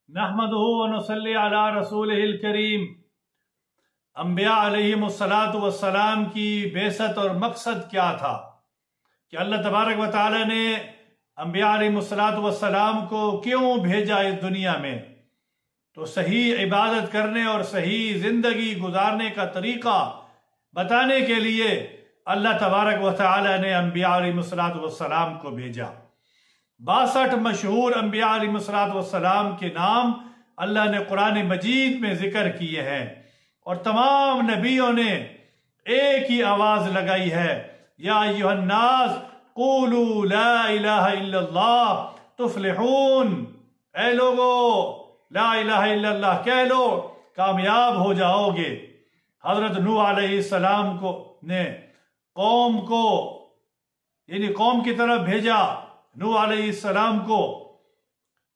नहमदुहु व नुसल्ली अला रसूलिहिल करीम। अंबिया अलैहिमुस्सलातु वस्सलाम की बेसत और मकसद क्या था कि अल्लाह तबारक व तआला ने अंबिया अलैहिमुस्सलातु वस्सलाम को क्यों भेजा इस दुनिया में? तो सही इबादत करने और सही जिंदगी गुजारने का तरीका बताने के लिए अल्लाह तबारक व तआला ने अंबिया अलैहिमुस्सलातु वस्सलाम को भेजा। 62 मशहूर अंबिया अलैहिमुस्सलातु वस्सलाम के नाम अल्लाह ने कुरान मजीद में जिक्र किए हैं और तमाम नबियों ने एक ही आवाज लगाई है, या अय्युहन्नास क़ूलू ला इलाहा इल्लल्लाह तुफ्लिहून। ऐ लोगो ला इलाहा इल्लल्लाह कह लो, कामयाब हो जाओगे। हजरत नूह अलैहिस्सलाम को ने कौम को यानी कौम की तरफ भेजा नूह अलैहिस्सलाम को,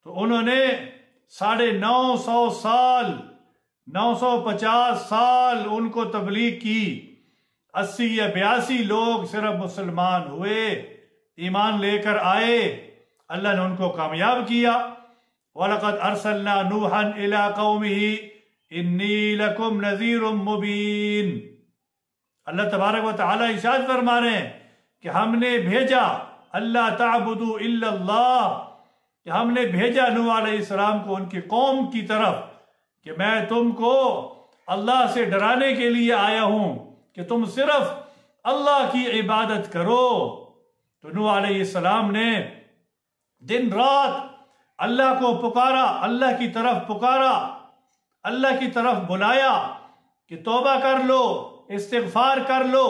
तो उन्होंने 950 साल 950 साल उनको तबलीग की। 80 या 82 लोग सिर्फ मुसलमान हुए, ईमान लेकर आए, अल्लाह ने उनको कामयाब किया। वलक़द अरसलना नूहन इला कौमिही इन्नी लकुम नज़ीरुम मुबीन। अल्लाह तबारक व तआला इरशाद फरमा रहे हैं कि हमने भेजा अल्लाह ताबुदू इल्लल्लाह, कि हमने भेजा नूह अलैहिस्सलाम को उनकी कौम की तरफ कि मैं तुमको अल्लाह से डराने के लिए आया हूं कि तुम सिर्फ अल्लाह की इबादत करो। तो नूह अलैहिस्सलाम ने दिन रात अल्लाह को पुकारा, अल्लाह की तरफ पुकारा, अल्लाह की तरफ बुलाया कि तौबा कर लो, इस्तिगफार कर लो,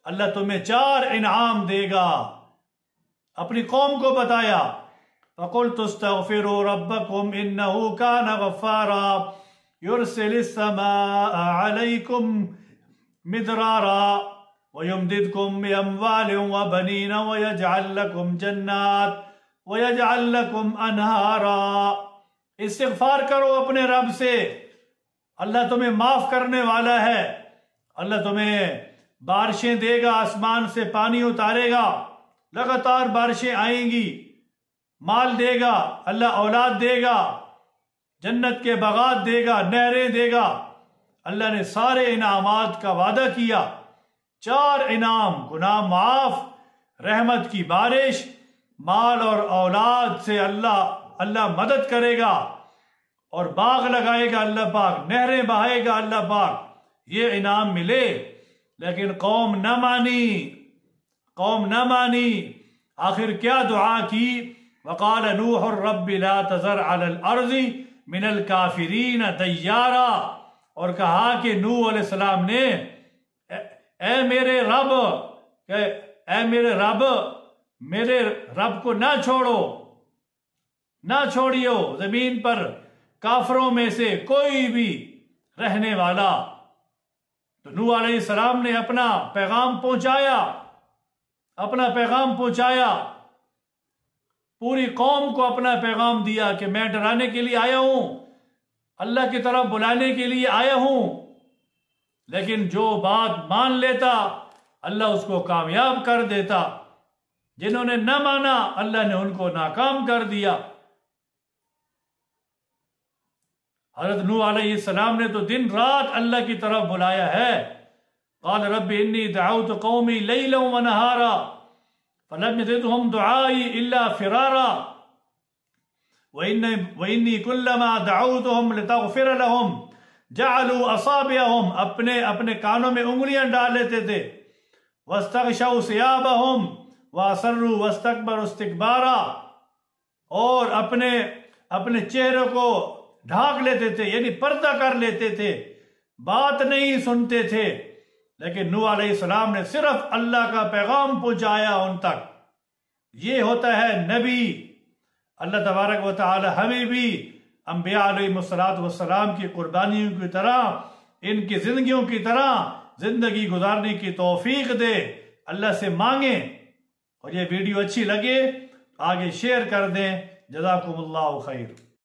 अल्लाह तुम्हें 4 इनाम देगा। अपनी कौम को बताया, फ़क़ुल्तु अस्तग़फ़िरू रब्बकुम इन्नहु कान गफ़्फ़ारा युरसिलिस समाअ अलैकुम मिदरारा व युमदिदकुम बिअम्वालिन व बनीन व यजअल लकुम जन्नात व यजअल लकुम अनहारा। इस्तिग़फ़ार करो अपने रब से, अल्लाह तुम्हें माफ करने वाला है। अल्लाह तुम्हें बारिशें देगा, आसमान से पानी उतारेगा, लगातार बारिशें आएंगी, माल देगा, अल्लाह औलाद देगा, जन्नत के बागात देगा, नहरें देगा। अल्लाह ने सारे इनामात का वादा किया। 4 इनाम, गुनाह माफ, रहमत की बारिश, माल और औलाद से अल्लाह मदद करेगा और बाग लगाएगा अल्लाह पाक, नहरें बहाएगा अल्लाह पाक, ये इनाम मिले। लेकिन कौम न मानी, कौम न मानी। आखिर क्या दुआ की? वक़ाल नूह रब्बि ला तज़र अलल अर्ज़ि मिनल काफिरीन दय्यारा। और कहा कि नूह अलैहिस्सलाम ने ए मेरे रब, मेरे रब को ना छोड़ो, ना छोड़ियो जमीन पर काफरों में से कोई भी रहने वाला। तो नूह अलैहिस्सलाम ने अपना पैगाम पहुंचाया, अपना पैगाम पहुंचाया, पूरी कौम को अपना पैगाम दिया कि मैं डराने के लिए आया हूं, अल्लाह की तरफ बुलाने के लिए आया हूं। लेकिन जो बात मान लेता अल्लाह उसको कामयाब कर देता, जिन्होंने न माना अल्लाह ने उनको नाकाम कर दिया। हज़रत नूह अलैहिस्सलाम ने तो दिन रात अल्लाह की तरफ बुलाया है। क़ाल रब्बि इन्नी दअउतु क़ौमी लैलन व नहारा फलम यज़िदहुम दुआई इल्ला फ़िरारा व इन्नी कुल्लमा दअउतुहुम लितग़फ़िर लहुम जअलू असाबिअहुम, अपने अपने कानों में उंगलियां डाल लेते थे। वस्तग़शौ सियाबहुम व असर्रू वस्तकबरू इस्तिकबारा, और अपने अपने चेहरों को ढाक लेते थे, यानी पर्दा कर लेते थे, बात नहीं सुनते थे। लेकिन नूह अलैहिस्सलाम ने सिर्फ अल्लाह का पैगाम पहुंचाया उन तक। ये होता है नबी। अल्लाह तबारक व तआला हमें भी अंबिया अलैहिमुस्सलातु वस्सलाम की कुर्बानियों की तरह, इनकी जिंदगियों की तरह जिंदगी गुजारने की तौफीक दे। अल्लाह से मांगे। और ये वीडियो अच्छी लगे आगे शेयर कर दें। जज़ाकुमुल्लाहु खैर।